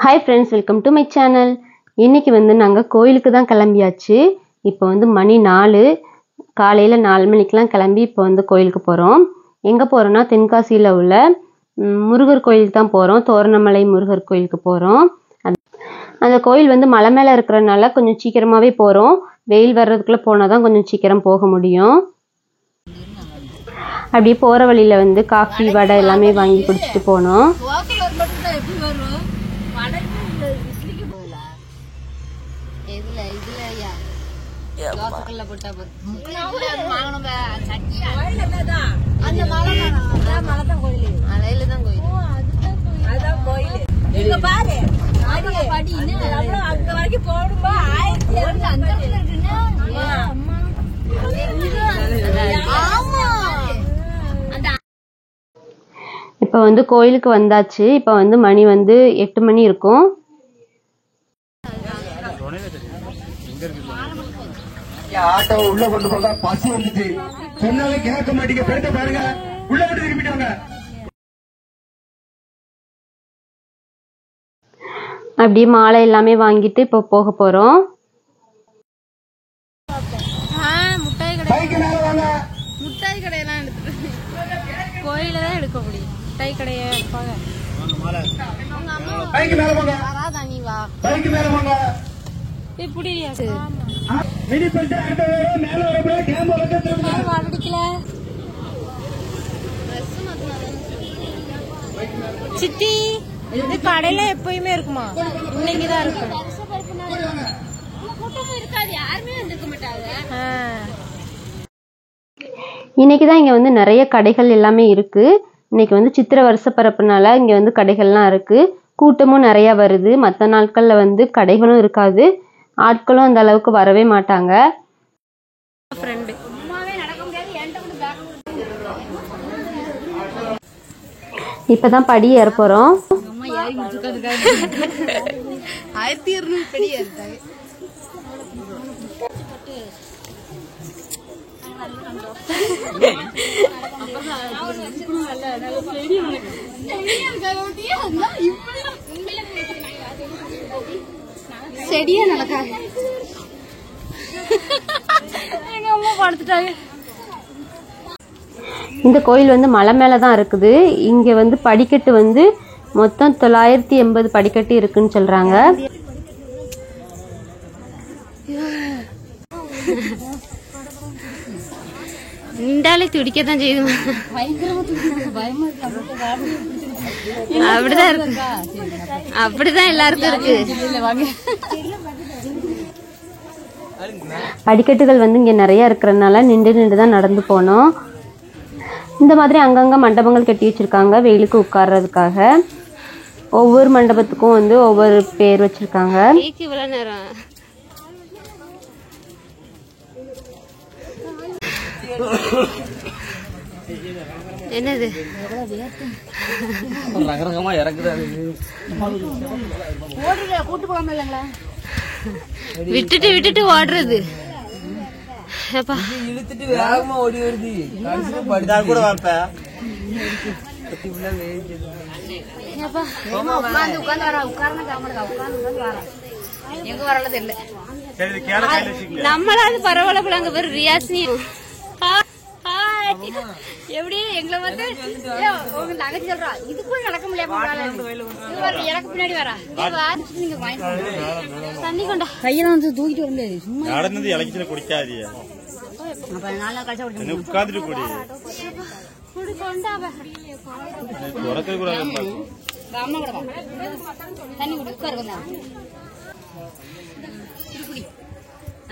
Hi friends, welcome to my channel. இன்னைக்கு நாங்க கோயிலுக்கு தான் கிளம்பியாச்சு. இப்போ மணி 4 காலையில 4 மணிக்கெல்லாம் கிளம்பி இப்போ கோயிலுக்கு போறோம். எங்க போறோம்னா தென்காசியில உள்ள முருகர் கோயிலுக்கு தான் போறோம். தோரணமலை முருகர் கோயிலுக்கு போறோம். அந்த கோயில் மலை மேல இருக்கறனால கொஞ்சம் சீக்கிரமாவே போறோம். வெயில் வர்றதுக்குள்ள போனா தான் கொஞ்சம் சீக்கிரம் போக முடியும். அப்படியே போற வழியில காஃபி வடை எல்லாமே வாங்கி குடிச்சிட்டு போனோம். இப்ப கோயிலுக்கு வந்தாச்சு. இப்ப மணி 8 மணி இருக்கும். ஆட்டோ உள்ள கொண்டு போக பசி வந்துச்சு. சொன்னாலும் கேட்க மாட்டீங்க. பெருத்த பாருங்க, உள்ள கொண்டு திரும்பிட்டாங்க. அப்படியே மாலை எல்லாமே வாங்கிட்டு இப்ப போக போறோம். முட்டாய் கடையெல்லாம் கோயில தான் எடுக்க முடியும். முட்டாய் கடையை எடுப்பாங்க. சித்தி இது கடையில எப்பயுமே இருக்குமா? இன்னைக்குதான் இருக்கு. இன்னைக்குதான் இங்க நிறைய கடைகள் எல்லாமே இருக்கு. இன்னைக்கு சித்திர வருஷ பரப்புனால இங்க கடைகள்லாம் இருக்கு. கூட்டமும் நிறைய வருது. மற்ற நாட்கள்ல கடைகளும் இருக்காது. ஆட்களும் அந்த அளவுக்கு வரவே மாட்டாங்க. இப்பதான் படி ஏற போறோம். 1200 படி ஏறிட்டாங்க. செடியா நடக்காது. எங்க அம்மா படுத்துட்டாங்க. இந்த கோயில் மலை மேலதான் இருக்குது. இங்க படிக்கட்டு மொத்தம் 980 படிக்கட்டு இருக்குன்னு சொல்றாங்க. நின்றாலே துடிக்கத்தான் செய்யுது. அப்படிதான் இருக்கு. அப்படிதான் எல்லாருக்கும் இருக்கு. படிக்கட்டுகள் இங்க நிறைய இருக்கிறதுனால நின்று தான் நடந்து போனோம். இந்த மாதிரி அங்கங்க மண்டபங்கள் கட்டி வச்சிருக்காங்க வெயிலுக்கு உட்கார்றதுக்காக. ஒவ்வொரு மண்டபத்துக்கும் ஒவ்வொரு பேர் வச்சிருக்காங்க. என்னது விட்டுட்டு விட்டுட்டு ஓடுறது. இழுத்துட்டு வேகமா ஓடி வருது. கூட வாப்ப நம்மளாவது பரவாயில்ல. அங்க பேர் ரியாஸ்னி எப்படி எங்களை உங்க தங்கச்சி சொல்றா இது கூட நடக்க முடியாது. எனக்கு பின்னாடி வரா நீங்க தண்ணி கொண்டா கையில தூக்கிட்டு வர முடியாது. சும்மா நடந்தது இலக்கியத்துல குடிக்காது. உட்காந்துட்டு குடி தண்ணி குடி உட்காரு.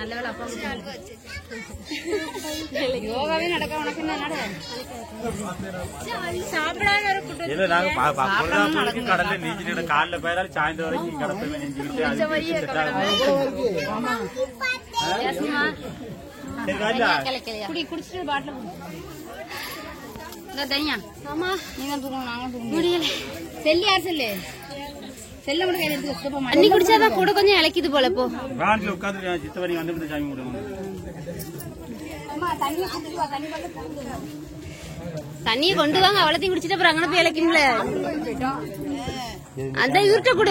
நல்ல வேலை அப்பா யோகாவே நடக்க உனக்கு கடல்ல நீஞ்சிட்டு காலைல போயாலும் சாயந்தரம் வரைக்கும் கடை குடிச்சிட்டு பாட்டில தனியா. ஆமா நீங்க தூக்கணும் நாங்க தூக்க முடியல. செல்லி யார் செல்லு செல்ல மட்டும் கையில எடுத்து தண்ணி குடிச்சாதான் கூட கொஞ்சம் இலக்கிது போல. போ உட்காந்து சித்தவரி வந்து சாமி விடுவோம். தண்ணியை கொண்டு வாங்க. அவ்வளத்தையும் குடிச்சிட்டு அப்புறம் அங்கே போய் இலக்கிங்களே. அந்த இவர்கிட்ட கூட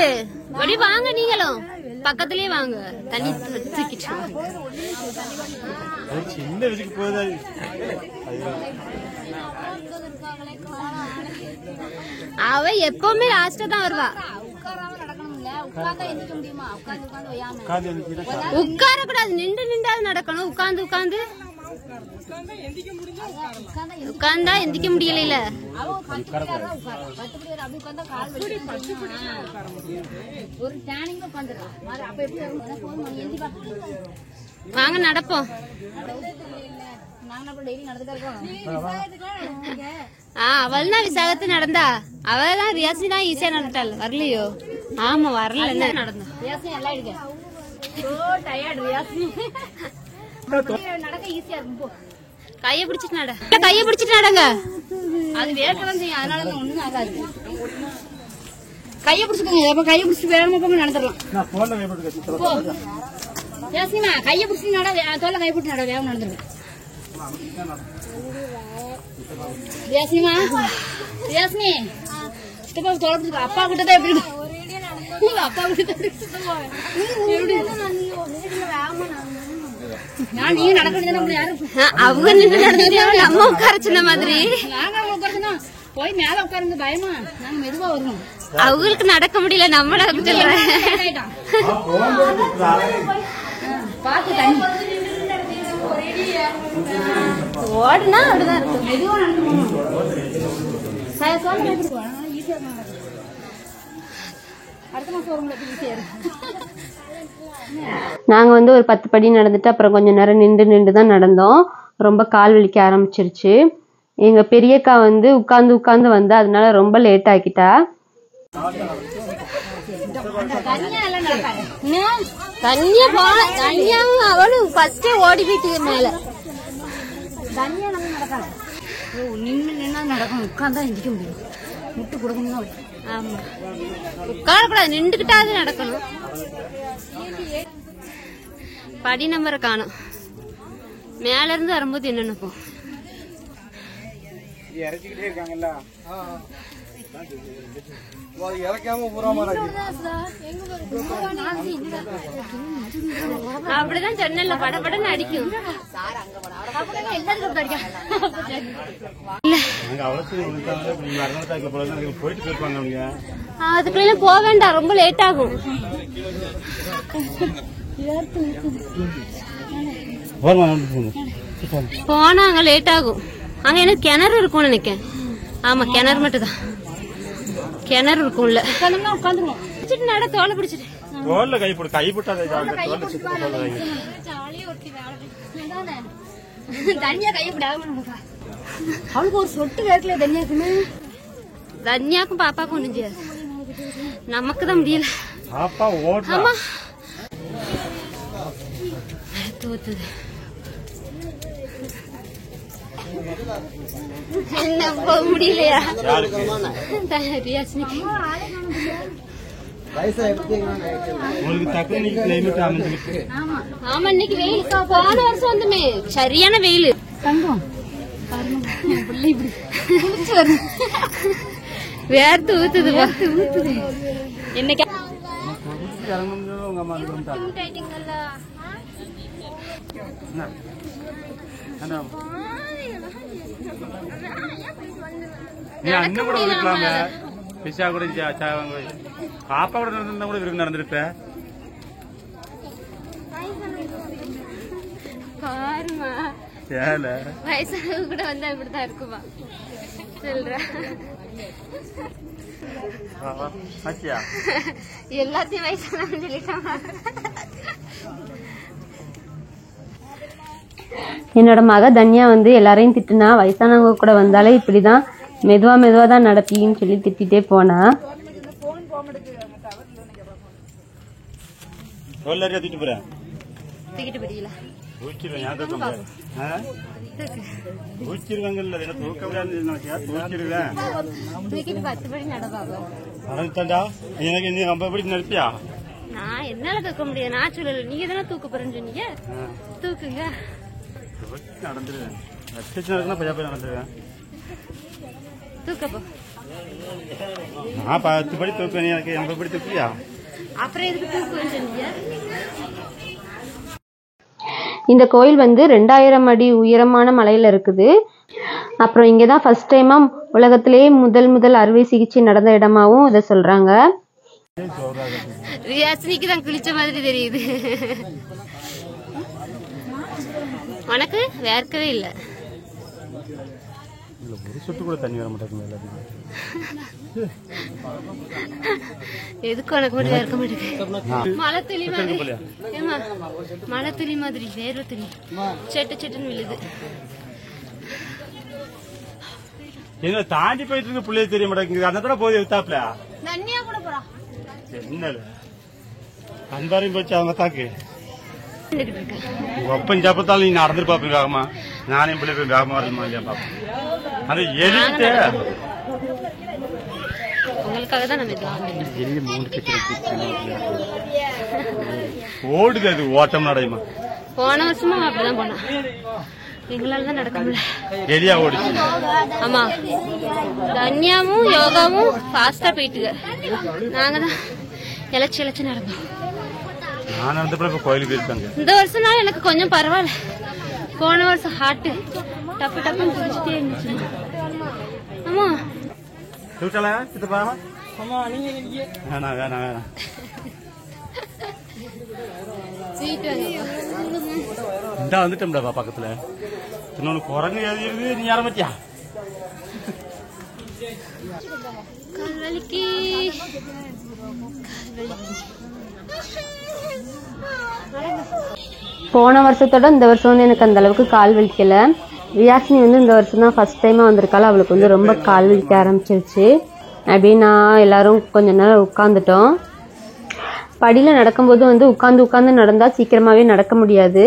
வெளி வாங்க, நீங்களும் பக்கத்துலயே வாங்க. தண்ணி தூக்கிட்டு சின்ன வயசுக்கு போதா அவ எப்பவுமே லாஸ்டா தான் வருவா. உட்கார கூடாது, நின்று நின்றாவது நடக்கணும். உட்கார்ந்து உட்கார்ந்து உட்கார்ந்தா எந்திக்க முடியல. வாங்க நடப்போம். அவள் தான் விசாகத்து நடந்தா. அவதான் ரியாசி தான் ஈஸியா நடந்தாள். வரலையோ? ஆமா வரல. நடந்தா நடக்க ஈஸியா இருக்கும். கைய பிடிச்சிட்டு நட, கைய பிடிச்சிட்டு நடங்க. அது வேகதான் செய்யும், அதனால ஒண்ணும் ஆகாது. கைய பிடிச்சுக்கோங்க, கைய பிடிச்சிட்டு வேகமா போங்க, நடந்துடலாம். ஜாஸ்மிமா கைய பிடிச்சிட்டு நட, தோல்ல கை பிடிச்சி நட, வேகம் நடந்துடும். ஜாஸ்மிமா, ஜாஸ்மி தோலை பிடிச்சிக்க. அப்பா கிட்ட தான் எப்படி அப்பா கிட்ட அவங்க நின்று நடந்து அம்மா உட்கார சொன்ன மாதிரி போய் மேல உட்காருங்க. பயமா நாங்க மெதுவா வருவோம். அவங்களுக்கு நடக்க முடியல, நம்மள பாத்து தண்ணி ஓடுனா அப்படிதான் இருக்கும். மெதுவா நடக்கணும். அடுத்த மாசம் வரும்போது ஈஸியா இருக்கும். நாங்கள் வந்து ஒரு 10 படி நடந்துட்டு அப்புறம் கொஞ்சம் நேரம் நின்று தான் நடந்தோம். ரொம்ப கால் வலிக்க ஆரம்பிச்சிருச்சு. எங்கள் பெரியக்கா வந்து உட்காந்து வந்தா, அதனால ரொம்ப லேட் ஆக்கிட்டா. அவளும் ஃபர்ஸ்டே ஓடி வீட்டுக்கு மேல தனியா நம்ம நடக்காது. நின்னா நடக்கணும், உட்கார்ந்தா எந்திக்க முடியும். முட்டு கொடுக்கணும். ஆமா உட்காரக்கூடாது, நின்றுகிட்டாவது நடக்கணும். படி நம்பரை காணும். மேல இருந்து வரும்போது என்ன நினைப்போம்? இறச்சிக்கிட்டே இருக்காங்கல்ல, இறக்காம அப்படிதான் சென்னையில படப்படன்னு அடிக்கும். அதுக்குள்ள போக வேண்டாம், ரொம்ப லேட் ஆகும். போனா அங்க லேட் ஆகும். அங்க எனக்கு கிணறு இருக்கும்னு நினைக்கிறேன். ஆமா கிணறு மட்டும் தான், கிணறு இருக்கும்ல. உட்காந்துருவோம். நட தோலை பிடிச்சிட்டு தோல்ல கை போட்டு தனியா கைய அவளுக்கு ஒரு சொட்டு வேர்க்கல. தனியாக்குமே தனியாக்கும் பாப்பாக்கும் ஒண்ணும் செய்யாது, நமக்கு தான் முடியல. ஆமா தோத்துது. என்ன போக முடியலையா? ரியாஸ்மிக்கு ஆமா இன்னைக்கு வெயில். போன வருஷம் வந்துமே சரியான வெயில். தங்கம் வேர்த்து ஊத்துது, ஊத்துது. என்னைக்கு நீ அண்ணன் கூட இருக்கலாங்க. பிசா கூட பாப்பா கூட நடந்தா கூட விரும்பி நடந்திருப்ப. பாருமா வயசானவங்க கூட வந்தா இப்படிதான் இருக்குமா சொல்ற. எல்லாத்தையும் வயசானவங்க சொல்லிட்டாங்க. என்னோட மக தன்யா வந்து எல்லாரையும் திட்டுனா, வயசானவங்க கூட வந்தாலே இப்படிதான் மெதுவா தான் நடப்பின்னு சொல்லி திட்டிட்டே போனா. நடப்பியா? நான் என்னால தூக்க முடியாது, நான் சொல்லல. நீங்க தானே தூக்க போறேன்னு சொன்னீங்க, தூக்குங்க. நடந்துருவேன், நடந்துருவேன். தூக்கப்போ நான் 10 படி தூக்குவேன், எனக்கு 80 படி தூக்குவியா? அப்புறம் எதுக்கு தூக்குவேன்னு சொன்னீங்க? இந்த கோயில் வந்து 2000 அடி உயரமான மலையில இருக்குது. அப்புறம் இங்கே தான் ஃபர்ஸ்ட் டைமா உலகத்திலேயே முதல் அறுவை சிகிச்சை நடந்த இடமாவும் இதை சொல்றாங்க. ரியாசினிக்கு தான் குளிச்ச மாதிரி தெரியுது. உனக்கு வேர்க்கவே இல்லை. ஒரு சொட்டு கூட தண்ணி வர மாட்டேங்குது. எதுக்கு உனக்கு மட்டும் வேர்க்க மாட்டேங்குது? மழை துளி மாதிரி. ஏமா மழை துளி மாதிரி வேர்வை துளி செட்டு செட்டுன்னு விழுது. என்ன தாண்டி போயிட்டு இருக்கு, பிள்ளைய தெரிய மாட்டேங்குது. அந்த போய் வித்தாப்ல தண்ணியா கூட போறா. என்ன அன்பாரையும் போச்சு அவங்க தாக்கு ஒப்பன் சாப்பிட்டாலும் நீ நடந்துட்டு பாப்பேன் வேகமா. நானே பிள்ளை போய் வேகமா வரணுமா இல்லையா பாப்பேன். அது எரிட்டு உங்களுக்காக தான் நம்ம ஓடுது. அது ஓட்டம் நடையுமா? போன வருஷமா அப்படிதான் போனா. எங்களால தான் நடக்க முடியல. எலியா ஓடிச்சு. ஆமா, தன்யாவும் யோகாவும் ஃபாஸ்டா போயிட்டுங்க. நாங்க தான் இழைச்சு நடந்தோம். நான் நடந்தப்ப இப்ப கோயிலுக்கு இருக்காங்க. இந்த வருஷம்னால எனக்கு கொஞ்சம் பரவாயில்ல. போன வருஷம் ஹார்ட் டப்பு டப்புன்னு குடிச்சிட்டே இருந்துச்சு. ஆமா வேணாம். இந்த வந்துட்டோம்டா பக்கத்துல. இன்னொன்னு குரங்கு எழுதிருக்கு. நீ யார பத்தியா? கால்வலிக்கு போன வருஷத்தோட இந்த வருஷம் வந்து எனக்கு அந்த அளவுக்கு கால் வலிக்கல. ரியாசினி வந்து இந்த வருஷம் தான் ஃபர்ஸ்ட் டைமா வந்திருக்காள். அவளுக்கு வந்து ரொம்ப கால் வலிக்க ஆரம்பிச்சிருச்சு. அப்படின்னா எல்லாரும் கொஞ்ச நேரம் உட்காந்துட்டோம். படியில நடக்கும்போது வந்து உட்காந்து நடந்தா சீக்கிரமாவே நடக்க முடியாது.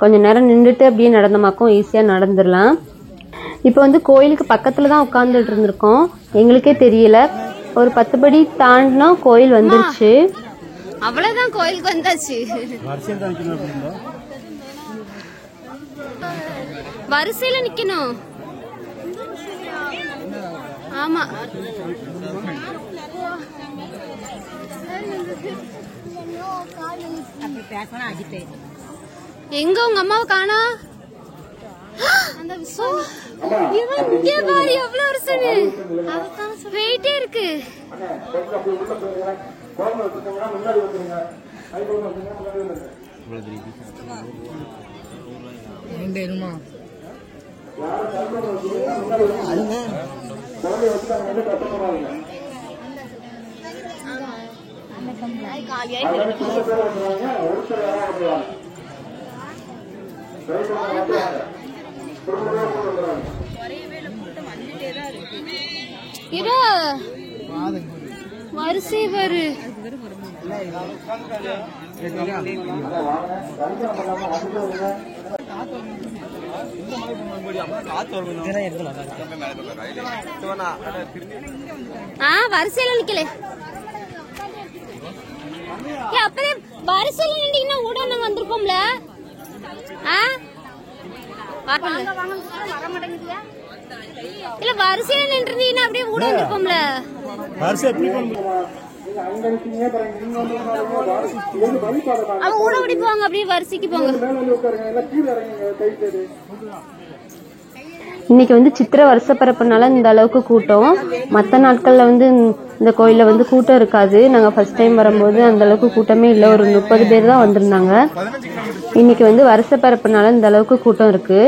கொஞ்ச நேரம் நின்றுட்டு அப்படியே நடந்தமாக்கும் ஈஸியா நடந்துடலாம். இப்போ வந்து கோயிலுக்கு பக்கத்துல தான் உட்கார்ந்துட்டு இருந்திருக்கோம். எங்களுக்கே தெரியல. ஒரு 10 படி தாண்டினா கோயில் வந்துருச்சு. அவ்வளவுதான், கோயிலுக்கு வந்தாச்சு. வரிசையில நிக்கணும். ஆமா, எங்க உங்க அம்மாவை காணா? இவன் இங்கே பாரு, எவ்வளவு வருஷம் வெயிட்டே இருக்கு. வரிசை பாரு. வரிசையில நிக்கல. அப்பவே வரிசையில நின்றீங்கன்னா உடனே வந்திருப்போம்ல. இல்ல வரிசையில நின்றுருந்தீங்கன்னா அப்படியே கூட வந்திருப்போம்ல. அவன் கூட ஓடி போவாங்க, அப்படியே வரிசைக்கு போங்க. இன்னைக்கு வந்து சித்திரை வருஷப்பிறப்புனால இந்த அளவுக்கு கூட்டம். மற்ற நாட்கள்ல வந்து இந்த கோயில்ல வந்து கூட்டம் இருக்காது. நாங்க ஃபர்ஸ்ட் டைம் வரும்போது அந்த அளவுக்கு கூட்டமே இல்லை. ஒரு 30 பேர் தான் வந்திருந்தாங்க. இன்னைக்கு வந்து வருஷப்பிறப்புனால இந்த அளவுக்கு கூட்டம் இருக்கு.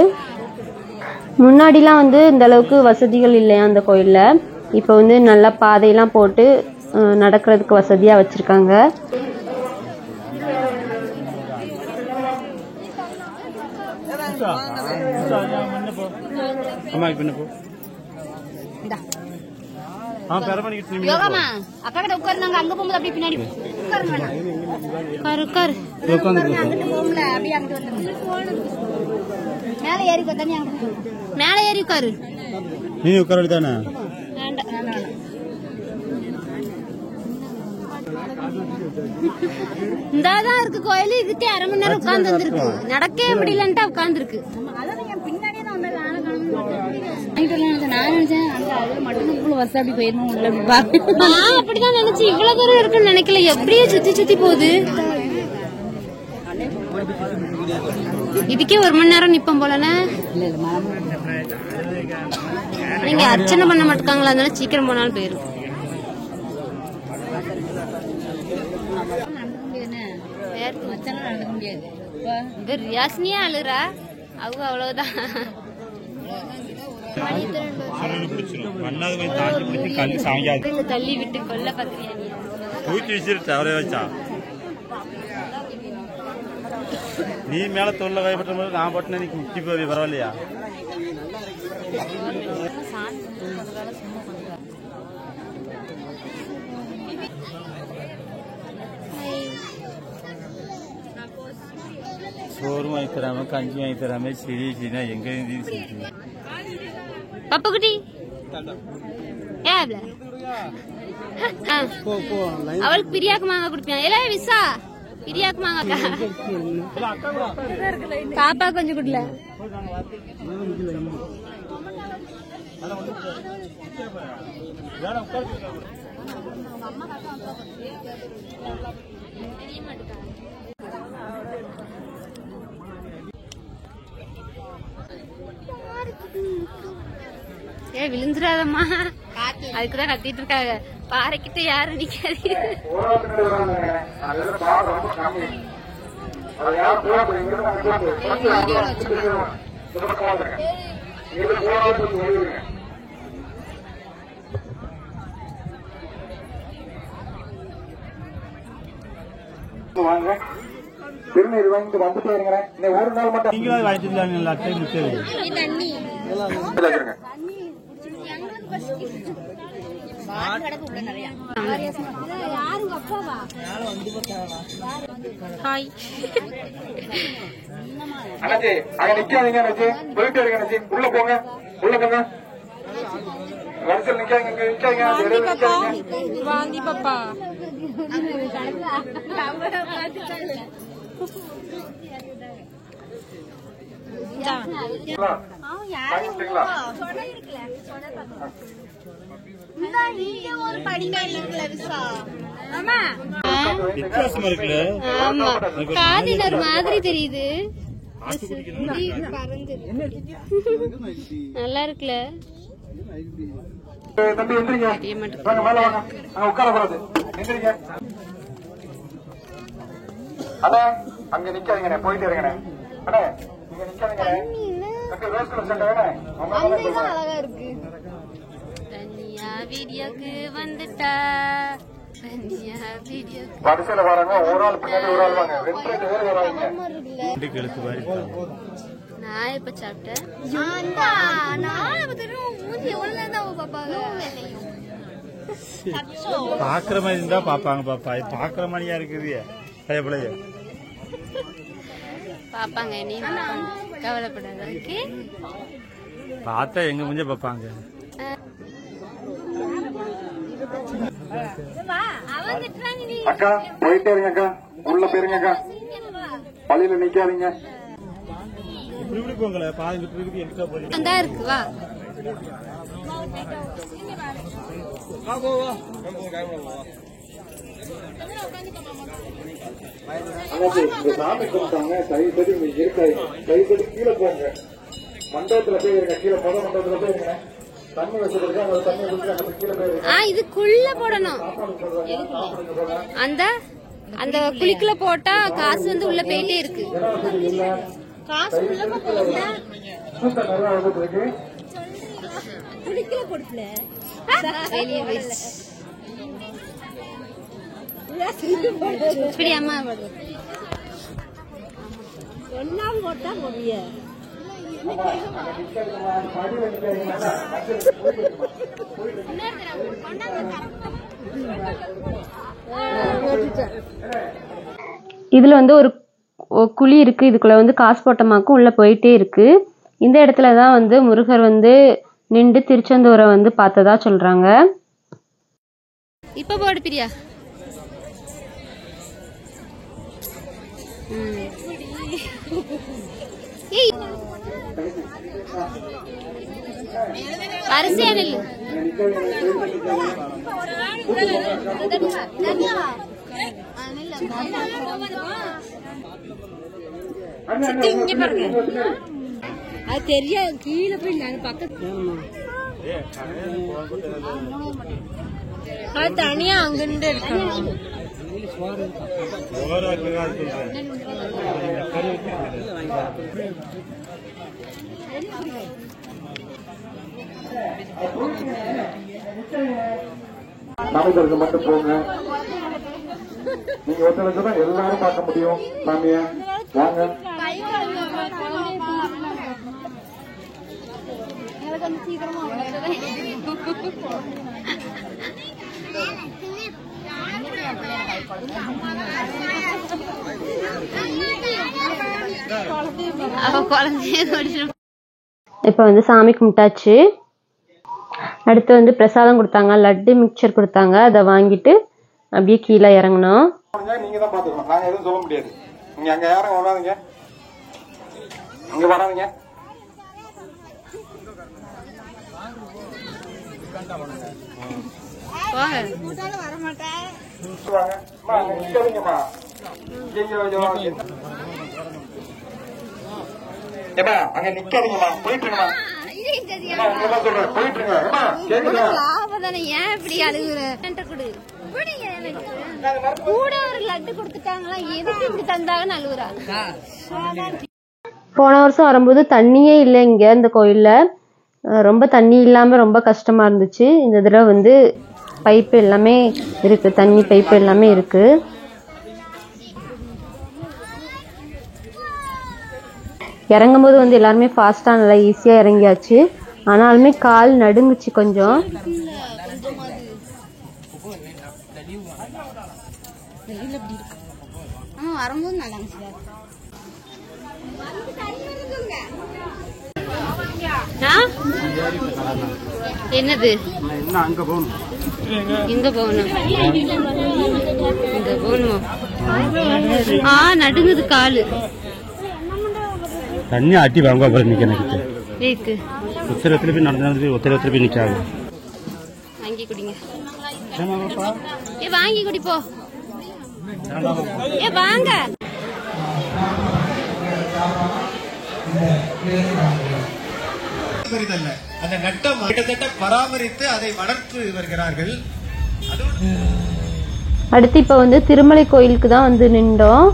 முன்னாடிலாம் வந்து இந்த அளவுக்கு வசதிகள் இல்லையா அந்த கோயில்ல. இப்போ வந்து நல்லா பாதையெல்லாம் போட்டு நடக்கிறதுக்கு வசதியா வச்சிருக்காங்க. அக்கா கிட்ட உட்காருங்க. அங்க போகும்போது அப்படியே பின்னாடி உட்காரு. மேல ஏறி உட்காரு. நீ உட்காரு தானே. இந்தாதான் இருக்கு கோயில். இதுக்கே அரை மணி நேரம் உட்கார்ந்து வந்திருக்கு. நடக்கவே முடியலன்ட்டு உட்கார்ந்து இருக்கு. நான் நினைச்சேன் அந்த அதுல மட்டும் இவ்வளவு வருஷம் அப்படி போயிருந்தோம் உள்ள நான் அப்படிதான் நினைச்சேன். இவ்வளவு தூரம் இருக்குன்னு நினைக்கல. எப்படியே சுத்தி சுத்தி போகுது. இதுக்கே 1 மணி நேரம் நிப்போம் போலனே. நீங்க அர்ச்சனை பண்ண மாட்டாங்களா? அதனால சீக்கிரம் போனாலும் போயிரும். ரியாசினியா அழுறா அவங்க அவ்வளவுதான். தள்ளி விட்டு கொல்ல பாக்குறியா? நீ மேல தொல்லை கைப்பற்ற போது நான் பட்டின நீ முட்டி போய் பரவாயில்லையா? சோறு வாங்கி தராம கஞ்சி வாங்கி தராம சரி எங்க பப்பு குட்டி அவளுக்கு பிரியாக்கு மாங்க குடுப்பியா? இல்ல விசா பிரியாக்கு மாங்க பாப்பா கொஞ்சம் குடல. விழுந்துடாதம்மா. அதுக்குதான் கத்திட்டு இருக்காங்க. பாறைக்கிட்ட யாரும் நிக்காதீங்க. வாங்க திருநீர் வாங்கிட்டு வந்துட்டே இருக்கிறேன். ஒரு நாள் மட்டும் நீங்களா வாங்கிட்டு அட்டை முச்சது அண்ணாச்சி அங்க நிக்காதீங்க. அண்ணாச்சி போயிட்டு இருக்க அண்ணாச்சி. உள்ள போங்க உள்ள போங்க. வரிசையில் நிக்காதீங்க நிக்காதீங்க. வாங்கி பாப்பா வித்தியாசமா இருக்குல்ல? ஆமா காதில் ஒரு மாதிரி தெரியுது. நல்லா இருக்குல்ல? தம்பி எந்திரிங்க. வாங்க மேல வாங்க. அங்க உட்காரக்கூடாது. எந்திரிங்க. அண்ணா அங்க நிக்காதீங்க. போயிட்டு இருங்க. அண்ணா இங்க நிக்காதீங்க. ரோஸ் கலர் சட்டை வேணா அழகா இருக்கு. தனியா வீடியோக்கு வந்துட்டா. வரிசையில வராங்க. ஒரு ஆள் பின்னாடி ஒரு ஆள் வாங்க. 2 பேர் வராங்க. நான் எப்ப சாப்பிட்டேன்? பாக்குற மாதிரி இருந்தா பாப்பாங்க. பாப்பா பாக்குற மாதிரியா இருக்குது. பயப்படைய பாப்பாங்க. நீ கவலைப்படாத. பார்த்தா எங்க முடிஞ்ச பாப்பாங்க. அக்கா போயிட்டே இருங்க. அக்கா உள்ள போயிருங்க. அக்கா பள்ளியில நிக்காதீங்க. இப்படி போங்களே. பாதி இருக்கு எங்க போறீங்க? அந்தா இருக்கு வா. அண்ணாச்சி இந்த சாமி கும்பிட்டாங்க. தயவுசெய்து இங்க இருக்காது. தயவுசெய்து கீழே போங்க. மண்டபத்துல போய் இருங்க. கீழே பொது மண்டபத்துல போய் இருங்க. தண்ணி வச்சிருக்கா அந்த தண்ணி குடிச்சு கீழே போயிருங்க. இதுக்குள்ள போடணும். அந்த அந்த குளிக்குள்ள போட்டா காசு வந்து உள்ள போயிட்டே இருக்கு. காசு உள்ள போகுது. குளிக்குள்ள போடுல வெளியே வெச்சு இப்படி அம்மா எல்லாம் போட்டா முடிய இதுல வந்து ஒரு குழி இருக்கு. இதுக்குள்ள வந்து காசு போட்டமாக்கும் உள்ள போயிட்டே இருக்கு. இந்த இடத்துலதான் வந்து முருகர் வந்து நின்று திருச்செந்தூரை வந்து பார்த்ததா சொல்றாங்க. இப்ப போடு பிரியா. வரிசையா நில்லு. இங்க பாருங்க, அது தெரியாது. கீழே போய் நான் பக்கத்து அது தனியா அங்கிருந்து எடுக்கணும். சாமிக்கு மட்டும் போங்க. நீங்க ஒத்துழைச்சா எல்லாரும் பார்க்க முடியும் சாமிய. வாங்க. இப்போ வந்து சாமி கும்பிட்டாச்சு. அடுத்து வந்து பிரசாதம் கொடுத்தாங்க, லட்டு மிக்சர் கொடுத்தாங்க. அதை வாங்கிட்டு அப்படியே கீழே இறங்கணும். நீங்க தான் பாத்துக்கணும், நாங்க எதுவும் சொல்ல முடியாது. நீங்க அங்க யாரும் வராதீங்க, அங்க வராதீங்க. அங்க நிக்காதீங்கம்மா, போயிட்டுருங்கம்மா. ஏன் இப்படி அழுகுற? கூட ஒரு லட்டு கொடுத்துட்டாங்களா, எதுக்கு இப்படி தந்தாங்கன்னு அழுகுறா. போன வருஷம் வரும்போது தண்ணியே இல்லை இங்க இந்த கோயில்ல. ரொம்ப தண்ணி இல்லாம ரொம்ப கஷ்டமா இருந்துச்சு. இந்த தடவை வந்து பைப் எல்லாமே இருக்கு, தண்ணி பைப் எல்லாமே இருக்கு. இறங்கும் போது வந்து எல்லாருமே ஃபாஸ்டா நல்லா ஈஸியா இறங்கியாச்சு. ஆனாலுமே கால் நடுங்குச்சு கொஞ்சம். வரும்போது நல்லா என்னது இங்க போகணும், இங்க போகணும். நடுங்குது காலு. தண்ணி ஆட்டி வாங்க அப்புறம் நிக்க இருக்கு. உத்தரத்துல போய் நடந்து உத்தரத்துல போய் நிக்காது. வாங்கி குடிங்க. வாங்கி குடிப்போ. வாங்க. அந்த நட்டம் கிட்டத்தட்ட பராமரித்து அதை வளர்த்து வருகிறார்கள். அடுத்து இப்ப வந்து திருமலை கோயிலுக்கு தான் வந்து நின்றோம்.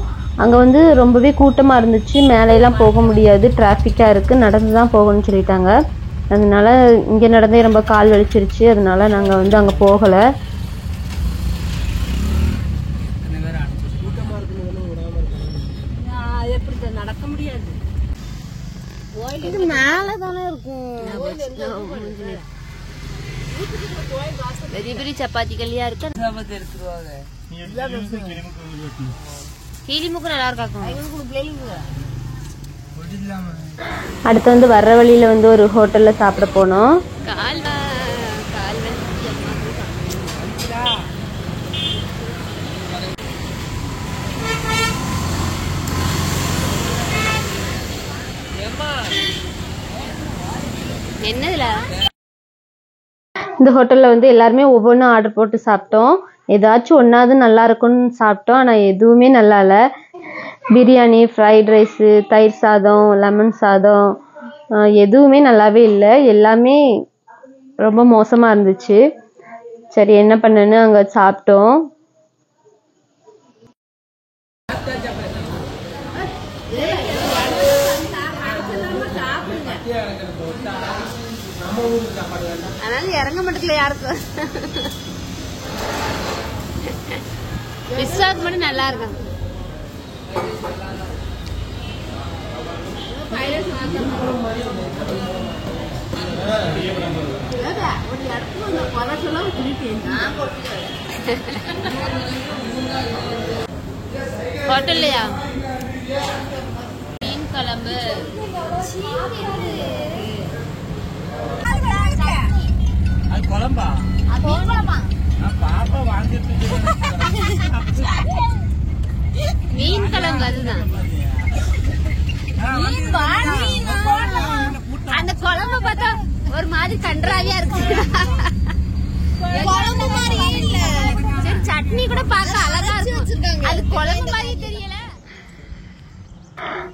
அங்க வந்து ரொம்பவே கூட்டமா இருந்துச்சு, மேலே எல்லாம் போக முடியாது, டிராபிக்கா இருக்கு, நடந்துதான் போகணும்னு சொல்லிட்டாங்க. அதனால இங்க நடந்தே ரொம்ப கால் வலிச்சிருச்சு. அதனால நாங்க வந்து அங்க போகல. நடக்க முடியாது, மேலதானே இருக்கும். பெரிய பெரிய சப்பாத்தி கல்லியா இருக்கு. கிளிமுக்கு நல்லா இருக்காக்கும். அடுத்து வந்து வர்ற வழியில வந்து ஒரு ஹோட்டல்ல சாப்பிட போனோம். என்னதுல இந்த ஹோட்டல்ல வந்து எல்லாருமே ஒவ்வொன்றும் ஆர்டர் போட்டு சாப்பிட்டோம். ஏதாச்சும் ஒன்னாவது நல்லா இருக்கும்னு சாப்பிட்டோம், ஆனா எதுவுமே நல்லா இல்ல. பிரியாணி, ஃப்ரைட் ரைஸு, தயிர் சாதம், லெமன் சாதம் எதுவுமே நல்லாவே இல்லை. எல்லாமே ரொம்ப மோசமா இருந்துச்சு. சரி என்ன பண்ணுன்னு அங்க சாப்பிட்டோம். அதனால இறங்க மாட்டேங்கல யாருக்கும். விஸ்வாக்கு மட்டும் நல்லா இருக்கும். ஹோட்டல்லையா மீன் குழம்பு, குழம்பா பாப்பா வாங்கிட்டு மீன் குழம்பு அதுதான். மாதிரி கன்றாவியா இருக்கு. குழம்பு மாதிரியே இல்ல. சரி சட்னி கூட பார்க்க அழகா இருக்கு. அது குழம்பு மாதிரி தெரியல.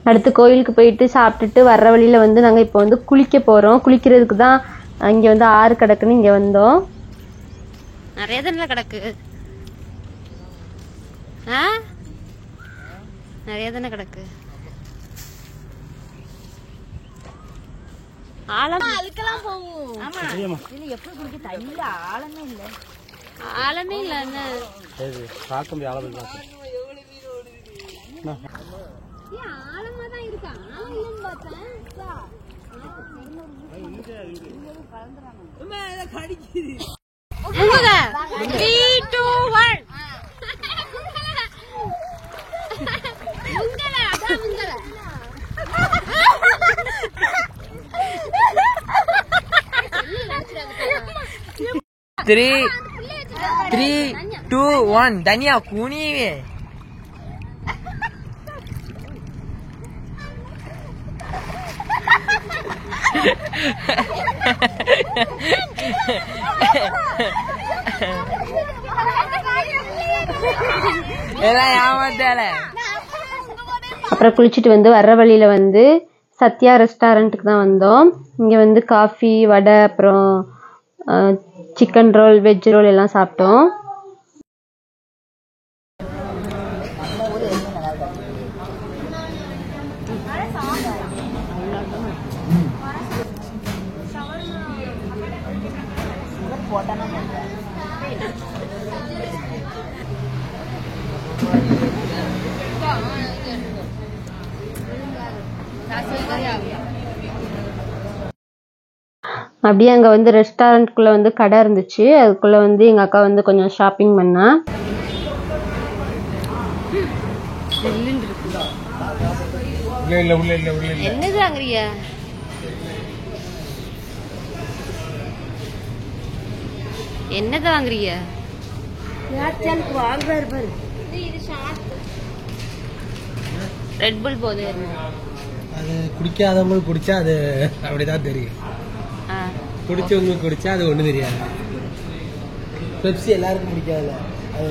அடுத்து கோயிலுக்கு போயிட்டு சாப்பிட்டுட்டு வர்ற வழியில வந்து நாங்கள் இப்போ வந்து குளிக்க போகிறோம். குளிக்கிறதுக்கு தான் இங்கே வந்து ஆறு கிடக்குன்னு இங்கே வந்தோம். நிறைய தண்ணில கிடக்கு. நிறைய தானே கிடக்கு. ஆழம் அதுக்கெல்லாம் போகும். ஆமா இது எப்படி குடிக்க தண்ணியில ஆழமே இல்ல. ஆழமே இல்ல. என்ன பார்க்க முடியாது ஆழம் இல்லை. ஆழமா தான் இருக்கா. ஆழம் இல்லன்னு பார்த்தேன். முங்குங்க. 3, 2, 1 முங்கல. அதான் முங்கல. 3, 2, 1 தனியா குனிவே. அப்புறம் குளிச்சுட்டு வந்து வர்ற வழியில வந்து சத்யா ரெஸ்டாரண்ட்டுக்கு தான் வந்தோம். இங்கே வந்து காஃபி, வடை, அப்புறம் சிக்கன் ரோல், வெஜ் ரோல் எல்லாம் சாப்பிட்டோம். அப்படியே அங்கே வந்து ரெஸ்டாரண்ட்குள்ளே வந்து கடை இருந்துச்சு. அதுக்குள்ளே வந்து எங்கள் அக்கா வந்து கொஞ்சம் ஷாப்பிங் பண்ணா. என்னது வாங்குறியா? என்னது வாங்குறியா? ரெட் புல் போது. அது குடிக்காதவங்களுக்கு குடிச்சா அது அப்படிதான் தெரியும். குடிச்சவங்களுக்கு குடிச்சா அது ஒண்ணு தெரியாது. பெப்சி எல்லாருக்கும் பிடிக்காதுல்ல, அது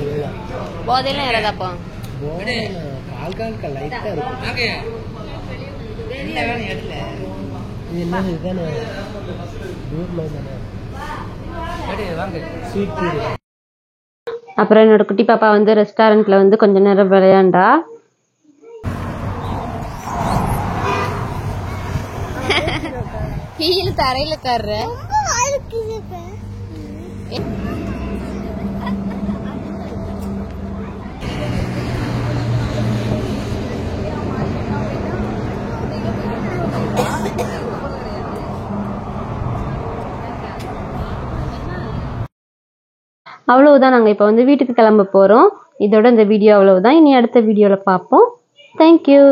போதையெல்லாம் ஏறாதாப்பா. ஆல்கஹால் லைட்டா இருக்கும். இது என்ன இதுதானே ஸ்வீட். அப்புறம் என்னோட குட்டி பாப்பா வந்து ரெஸ்டாரண்ட்ல வந்து கொஞ்ச நேரம் விளையாண்டா. கீழே தரையில கர்ற அவ்வளவுதான். நாங்கள் இப்போ வந்து வீட்டுக்கு கிளம்ப போகிறோம். இதோட இந்த வீடியோ அவ்வளவுதான். இனி அடுத்த வீடியோவில் பார்ப்போம். தேங்க்யூ.